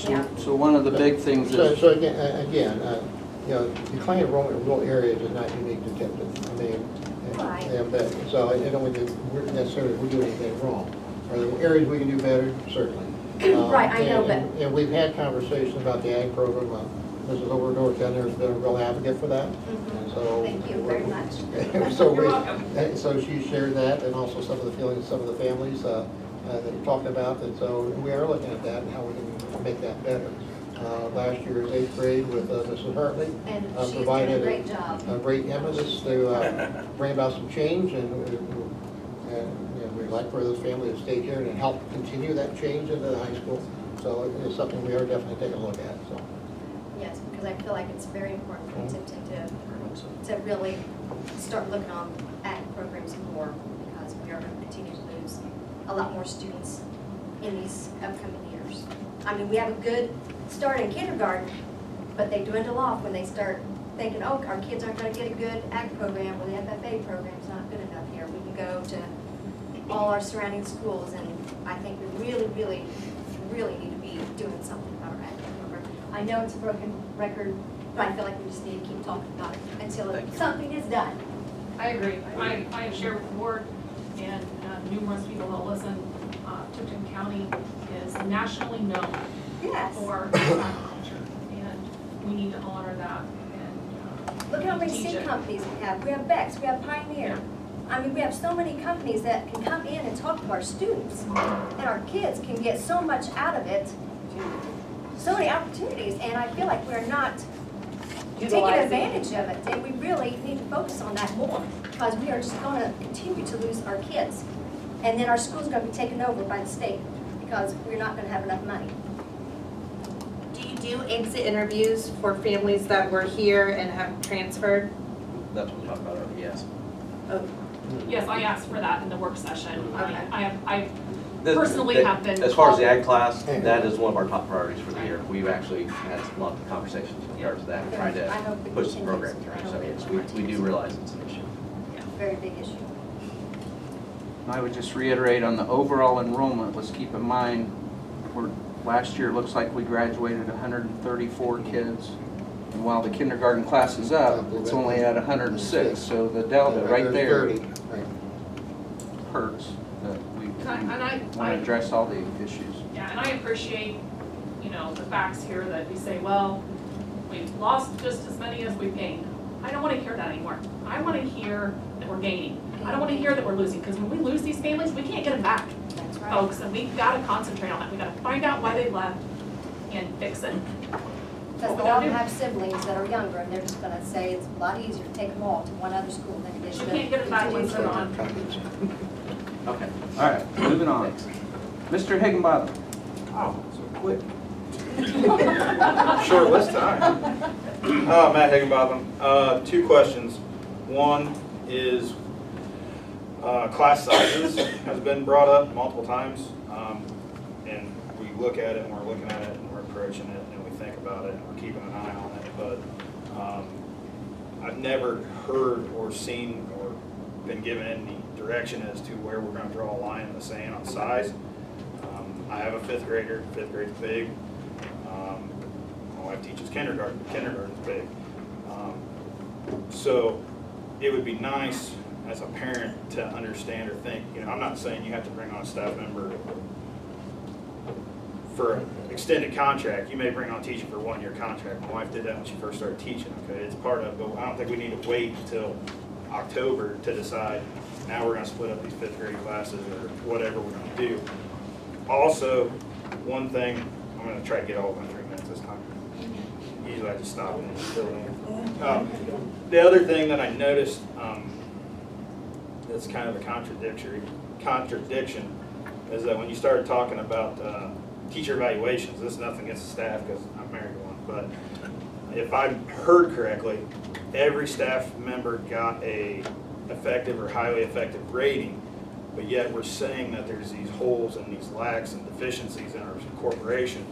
Yeah. So one of the big things So, is, so again, you know, decline enrollment in rural areas is not unique to Tipton. I mean, Right. so I don't think we're necessarily, we're doing anything wrong. Are there areas we can do better? Certainly. Right, I know, And we've had conversations about the ag program. Mrs. Overdorf down there has been a real advocate for that. And so Thank you very much. So You're welcome. so she shared that, and also some of the feelings, some of the families that you're talking about, and so we are looking at that and how we can make that better. Last year's 8th grade with Mrs. Hartley And she's doing a provided great job. a great impetus to bring about some change, and you know, we'd like for those families to stay here and help continue that change into the high school. So it's something we are definitely taking a look at. So. Yes, because I feel like it's very important for Tipton to really start looking on ag programs more, because we are going to continue to lose a lot more students in these upcoming years. I mean, we have a good start in kindergarten, but they dwindle off when they start thinking, oh, our kids aren't going to get a good ag program, or the FFA program's not good enough here. We can go to all our surrounding schools, and I think we really, really, really need to be doing something about our ag program. I know it's a broken record, but I feel like we just need to keep talking about it until something is done. I agree. I have shared with the board and numerous people that listen, Tipton County is nationally known Yes. for agriculture, and we need to honor that and Look at how many teach seed it. companies we have. We have Bex, we have Pioneer. I mean, we have so many companies that can come in and talk to our students, and our kids can get so much out of it, so many opportunities, and I feel like we're not taking advantage of it, and we really need to focus on that more, because we are just going to continue to lose our kids, and then our school's going to be taken over by the state, because we're not going to have enough money. Do you do exit interviews for families that were here and have transferred? That's what we talked about earlier, yes. Oh, Yes, I asked for that in the work session. Okay. I personally have been. As far as the ag class, that is one of our top priorities for the year. We've actually had a lot of conversations in regards to that, trying I hope to it push some continues. programs I through. hope So it yes, we do realize it's an issue. Very big issue. I would just reiterate on the overall enrollment, let's keep in mind, last year, it looks like we graduated 134 kids. And while the kindergarten class is up, it's only at 106, so the delta right there 30, right. hurts. That we And I want to address all the issues. Yeah, and I appreciate, you know, the facts here that we say, well, we've lost just as many as we've gained. I don't want to hear that anymore. I want to hear that we're gaining. I don't want to hear that we're losing, because when we lose these families, we can't get them back, That's right. folks, and we've got to concentrate on that. We've got to find out why they left and fix it. Because they all have siblings that are younger, and they're just gonna say it's a lot easier to take them all to one other school than it is You to can't get them back once they're on. Okay. All right, moving on. Mr. Higginbotham. Oh, so quick. Short list time. Matt Higginbotham. 2 questions. One is class sizes has been brought up multiple times, and we look at it and we're looking at it and we're approaching it and we think about it and we're keeping an eye on it. But I've never heard or seen or been given any direction as to where we're going to draw a line in the sand on size. I have a 5th grader. 5th grade's big. My wife teaches kindergarten. Kindergarten's big. So it would be nice as a parent to understand or think, you know, I'm not saying you have to bring on a staff member for an extended contract. You may bring on a teacher for a 1-year contract. My wife did that when she first started teaching, okay? It's part of, but I don't think we need to wait until October to decide, now we're gonna split up these 5th grade classes or whatever we're gonna do. Also, one thing, I'm gonna try to get all of my 3 minutes this time. Usually I just stop and fill it in. The other thing that I noticed that's kind of a contradiction is that when you started talking about teacher evaluations, this is nothing against the staff because I'm married to one, but if I heard correctly, every staff member got a effective or highly effective rating, but yet we're saying that there's these holes and these lacks and deficiencies in our corporation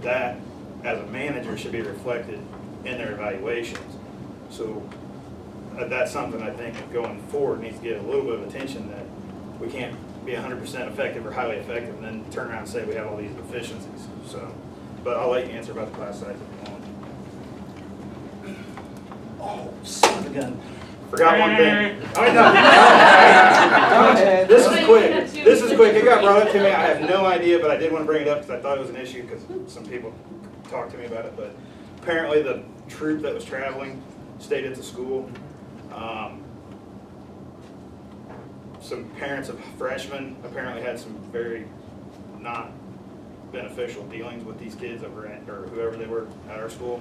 that as a manager should be reflected in their evaluations. So that's something I think going forward needs to get a little bit of attention, that we can't be 100% effective or highly effective and then turn around and say we have all these deficiencies. So but I'll let you answer about the class size if you want. Oh, son of a gun. Forgot one thing. This is quick. This is quick. It got brought up to me. I have no idea, but I did want to bring it up because I thought it was an issue because some people talked to me about it. But apparently the troop that was traveling stayed at the school. Some parents of freshmen apparently had some very not beneficial dealings with these kids over at, or whoever they were at our school.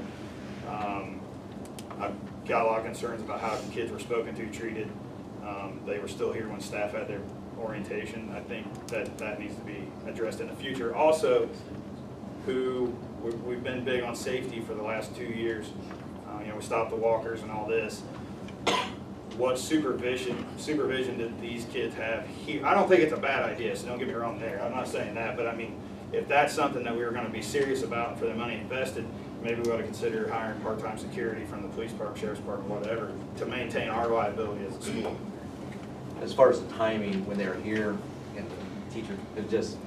I've got a lot of concerns about how the kids were spoken to, treated. They were still here when staff had their orientation. I think that needs to be addressed in the future. Also, we've been big on safety for the last 2 years. We stopped the walkers and all this. What supervision did these kids have here? I don't think it's a bad idea, so don't get me wrong there. I'm not saying that, but I mean, if that's something that we were going to be serious about for the money invested, maybe we ought to consider hiring part-time security from the police department, sheriff's department, whatever, to maintain our liability as a school. As far as the timing, when they were here, and the teacher, it just,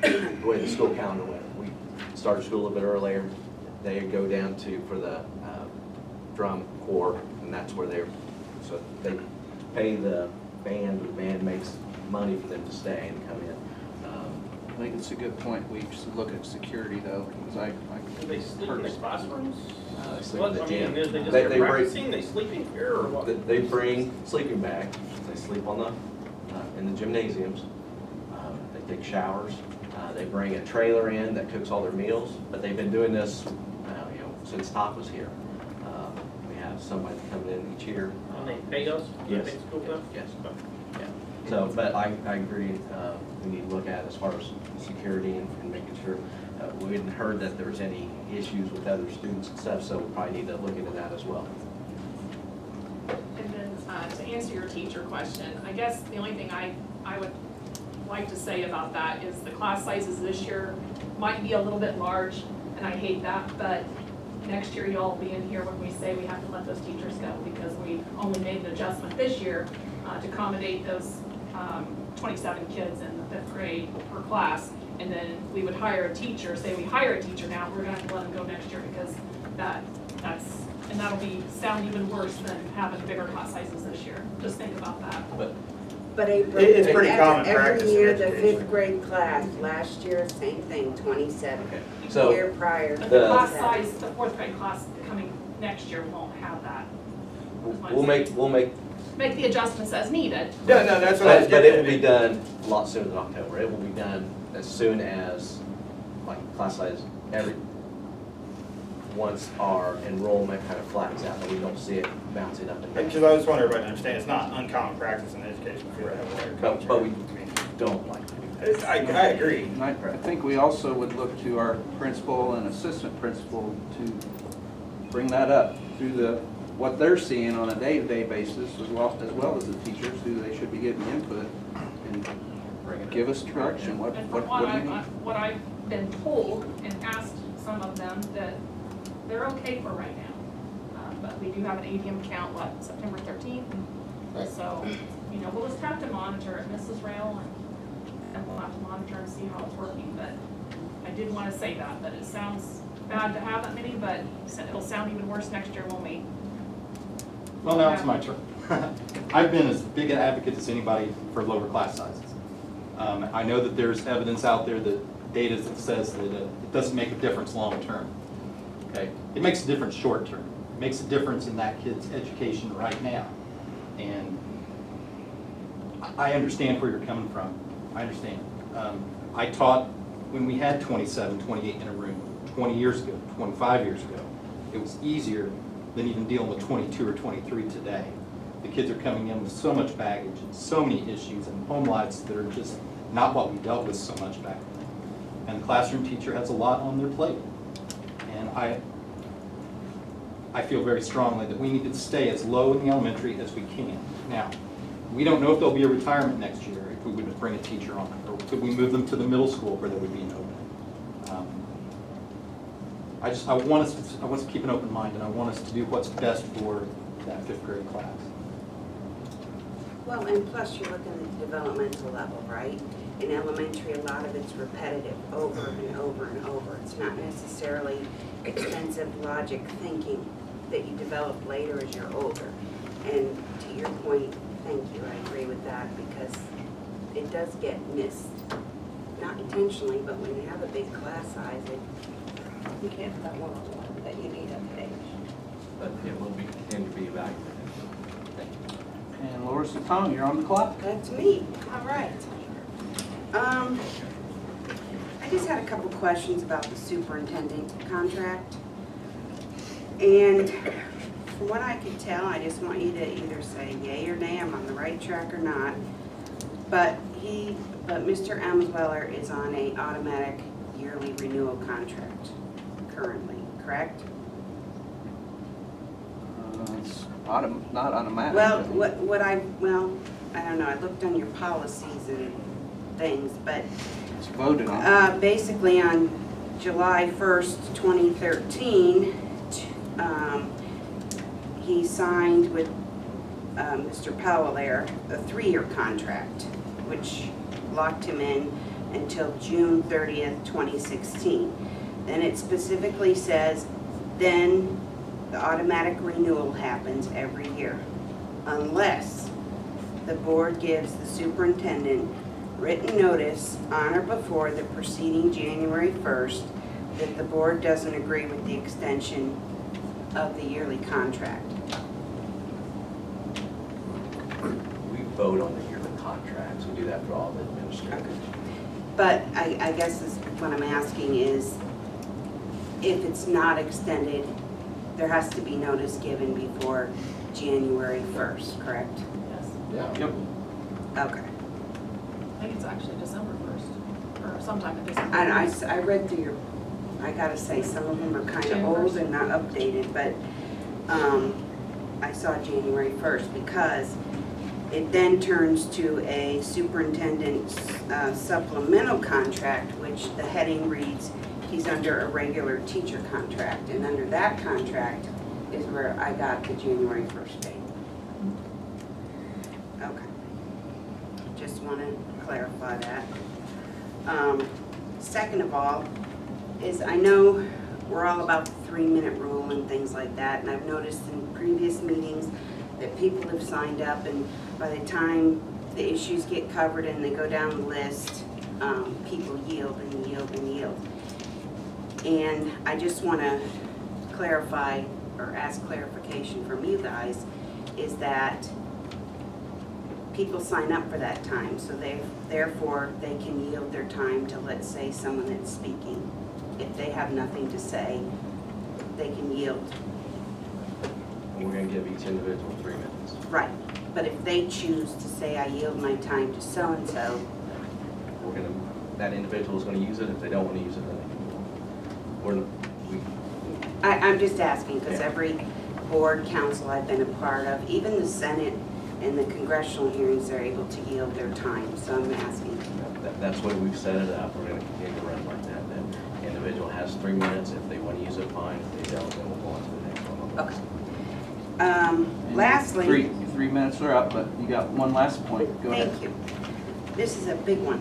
the way the school calendar went, we started school a little bit earlier. They go down to, for the drum corps, and that's where they're, so they pay the band makes money for them to stay and come in. I think it's a good point. We should look at security though, because Do they sleep in the classrooms? They sleep What, in the I mean, gym. is they just They bring- practicing, they sleeping here or what? They bring sleeping bags. They sleep on the in the gymnasiums. They take showers. They bring a trailer in that cooks all their meals. But they've been doing this, since Top was here. We have somebody coming in each year. And they pay us? Yes. They pay the school for that? Yes. Yeah. So, but I agree. We need to look at as far as security and making sure. We hadn't heard that there was any issues with other students and stuff, so we probably need to look into that as well. And then to answer your teacher question, I guess the only thing I would like to say about that is the class sizes this year might be a little bit large, and I hate that, but next year y'all will be in here when we say we have to let those teachers go, because we only made an adjustment this year to accommodate those 27 kids in the 5th grade per class. And then we would hire a teacher, say we hire a teacher now, we're gonna have to let them go next year because that'll sound even worse than having bigger class sizes this year. Just think about that. But April, It's pretty common practice every in year, the education. 5th grade class, last year, same thing, 27. Okay. The So year prior. But the class 27. size, the 4th grade class coming next year won't have that. we'll make. Make the adjustments as needed. No, that's what I was But it getting will be at. done a lot sooner than October. It will be done as soon as, like, class size, once our enrollment kind of flattens out, and we don't see it bouncing up and down. Because I just want everybody to understand, it's not uncommon practice in education for that. But we don't like to do that. I agree. And I think we also would look to our principal and assistant principal to bring that up through what they're seeing on a day-to-day basis, as well as the teachers, who they should be getting input and give us direction. What And do from you need? what I've been told and asked some of them, that they're okay for right now. But we do have an ATM account, September 13th? Right. So, we'll just have to monitor it, Mrs. Rail, and we'll have to monitor and see how it's working. But I did want to say that it sounds bad to have that many, but it'll sound even worse next year when we. Well, now it's my turn. I've been as big an advocate as anybody for lower class sizes. I know that there's evidence out there, that data that says that it doesn't make a difference long term. Okay, it makes a difference short term. It makes a difference in that kid's education right now. And I understand where you're coming from. I understand. I taught when we had 27, 28 in a room 20 years ago, 25 years ago. It was easier than even dealing with 22 or 23 today. The kids are coming in with so much baggage and so many issues and home lives that are just not what we dealt with so much back then. And the classroom teacher has a lot on their plate. And I feel very strongly that we need to stay as low in the elementary as we can. Now, we don't know if there'll be a retirement next year if we would bring a teacher on, or could we move them to the middle school where there would be an opening. I want us to keep an open mind, and I want us to do what's best for that 5th grade class. Well, and plus you're looking at the developmental level, right? In elementary, a lot of it's repetitive, over and over and over. It's not necessarily expensive logic thinking that you develop later as you're older. And to your point, thank you, I agree with that, because it does get missed. Not intentionally, but when you have a big class size, you can't have that one-on-one that you need at the age. But it will be, continue to be evaluated. Thank you. And Laura Satong, you're on the clock. That's me. All right. I just had a couple questions about the superintendent contract. And from what I could tell, I just want you to either say yay or nay, I'm on the right track or not. But Mr. Emsweller is on a automatic yearly renewal contract currently, correct? It's not automatic. Well, I don't know, I looked on your policies and things, but It's voted on. basically on July 1st, 2013, he signed with Mr. Powell there a 3-year contract, which locked him in until June 30th, 2016. Then it specifically says, then the automatic renewal happens every year, unless the board gives the superintendent written notice on or before the preceding January 1st that the board doesn't agree with the extension of the yearly contract. We vote on the yearly contracts. We do that for all the administrators. But I guess what I'm asking is, if it's not extended, there has to be notice given before January 1st, correct? Yes. Yeah. Yep. Okay. I think it's actually December 1st, or sometime in December. And I read through your, I gotta say, some of them are kind of old and not updated, but I saw January 1st because it then turns to a superintendent supplemental contract, which the heading reads, he's under a regular teacher contract. And under that contract is where I got the January 1st date. Okay. Just want to clarify that. Second of all, is I know we're all about the 3-minute rule and things like that, and I've noticed in previous meetings that people have signed up, and by the time the issues get covered and they go down the list, people yield and yield and yield. And I just want to clarify or ask clarification from you guys, is that people sign up for that time, so therefore they can yield their time to, let's say, someone that's speaking. If they have nothing to say, they can yield. And we're going to give each individual 3 minutes. Right. But if they choose to say, I yield my time to so-and-so, We're going to, that individual is going to use it. If they don't want to use it, then I'm just asking, because Yeah. every board council I've been a part of, even the Senate and the congressional hearings, they're able to yield their time, so I'm asking. that's the way we've set it up. We're going to continue to run like that. The individual has 3 minutes. If they want to use it, fine. If they don't, then we'll go on to the next one. Okay. And Lastly. 3 minutes are up, but you got one last point. Go ahead. Thank you. This is a big one.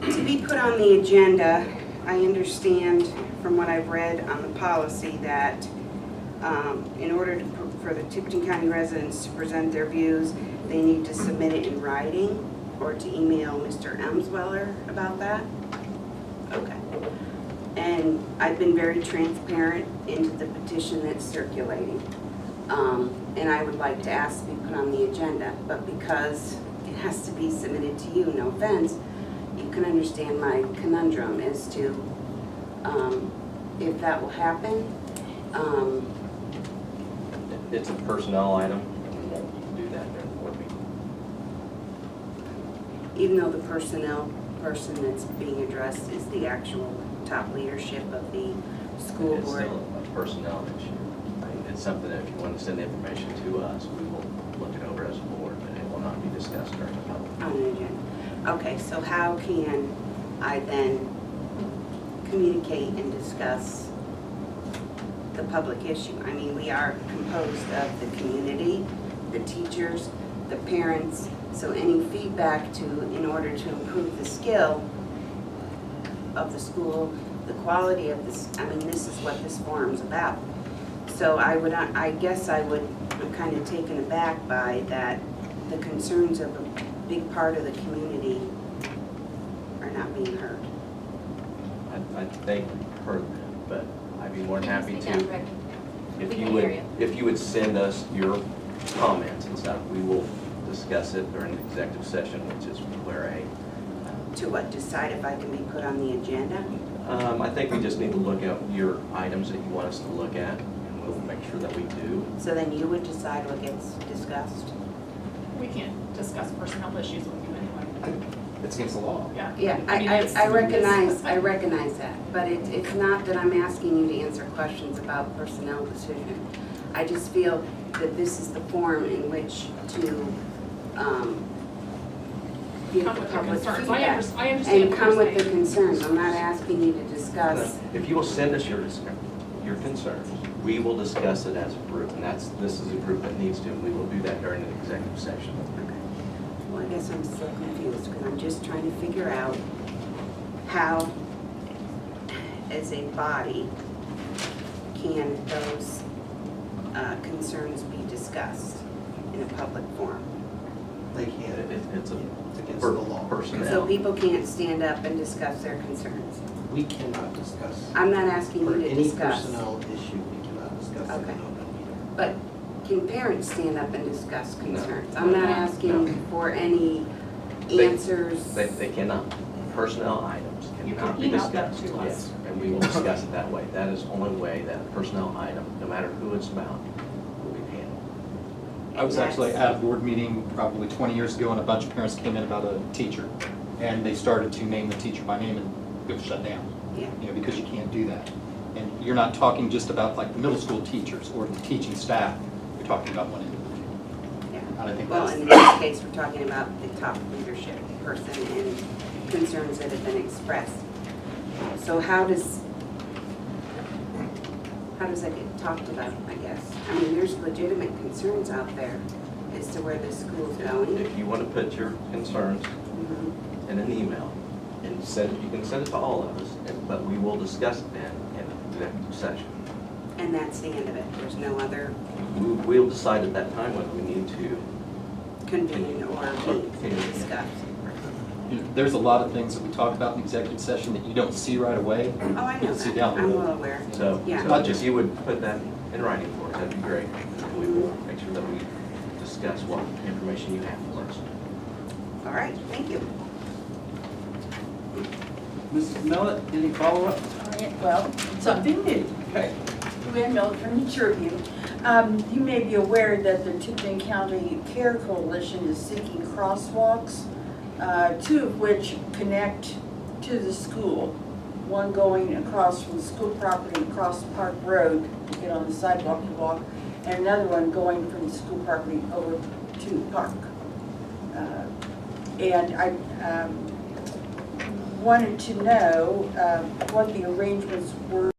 To be put on the agenda, I understand from what I've read on the policy that in order for the Tipton County residents to present their views, they need to submit it in writing or to email Mr. Emsweller about that? Okay. And I've been very transparent into the petition that's circulating. And I would like to ask to be put on the agenda, but because it has to be submitted to you, no offense, you can understand my conundrum as to if that will happen. It's a personnel item, and we won't do that during the board meeting. Even though the personnel person that's being addressed is the actual top leadership of the school It's board. still a personnel issue. I mean, it's something that if you want to send the information to us, we will look it over as a board, but it will not be discussed during the public. On an agenda. Okay, so how can I then communicate and discuss the public issue? I mean, we are composed of the community the teachers, the parents, so any feedback in order to improve the skill of the school, the quality of this, I mean, this is what this forum's about. So I guess I'm kind of taken aback by that the concerns of a big part of the community are not being heard. They heard them, but I'd be more than happy Speak down, to. Rick. If We you can would, hear you. if you would send us your comments and stuff, we will discuss it during the executive session, which is where To what, decide if I can be put on the agenda? I think we just need to look at your items that you want us to look at, and we'll make sure that we do. So then you would decide what gets discussed? We can't discuss personnel issues with you anyway. It's against the law. Yeah. Yeah, mean, it's- I recognize that, but it's not that I'm asking you to answer questions about personnel decision. I just feel that this is the forum in which to give Come with your public concerns. feedback. I understand And what come you're with the saying. concerns. I'm not asking you to discuss. If you will send us your concerns, we will discuss it as a group, and this is a group that needs to, and we will do that during the executive session. Okay. Well, I guess I'm still confused, because I'm just trying to figure out how, as a body, can those concerns be discussed in a public forum? They can't. It's against the law. personnel. So people can't stand up and discuss their concerns? We cannot discuss. I'm not asking For you to any discuss. personnel issue, we cannot discuss it in Okay. open meeting. But can parents stand up and discuss No. concerns? I'm not asking for any They- answers. They cannot. Personnel items You cannot can be email them discussed. to us. Yes, and we will discuss it that way. That is the only way that a personnel item, no matter who it's about, will be handled. I was actually at a board meeting probably 20 years ago, and a bunch of parents came in about a teacher, and they started to name the teacher by name, and it was shut down. Yeah. You know, because you can't do that. And you're not talking just about like the middle school teachers or the teaching staff, you're talking about one individual. Yeah. And I think Well, that's, in this case, we're talking about the top leadership person and concerns that have been expressed. So how does that get talked about, I guess? I mean, there's legitimate concerns out there as to where this school's going. If you want to put your concerns Mhm. in an email and you can send it to all of us, but we will discuss it then in an executive session. And that's the end of it. There's no other We'll decide at that time whether we need to convene or meet to discuss. you know, there's a lot of things that we talk about in executive session that you don't see right away. Oh, I know You'll see that. down the I'm road. well aware. So, Yeah. if you would put that in writing for us, that'd be great. And we will make sure that we discuss what information you have for us. All right, thank you. Mrs. Millett, any follow-up? Well, something new. Okay. Luann Millett from the Tribune. You may be aware that the Tipton County Care Coalition is seeking crosswalks, two of which connect to the school. One going across from the school property across Park Road to get on the sidewalk to walk, and another one going from the school property over to the park. And I wanted to know what the arrangements were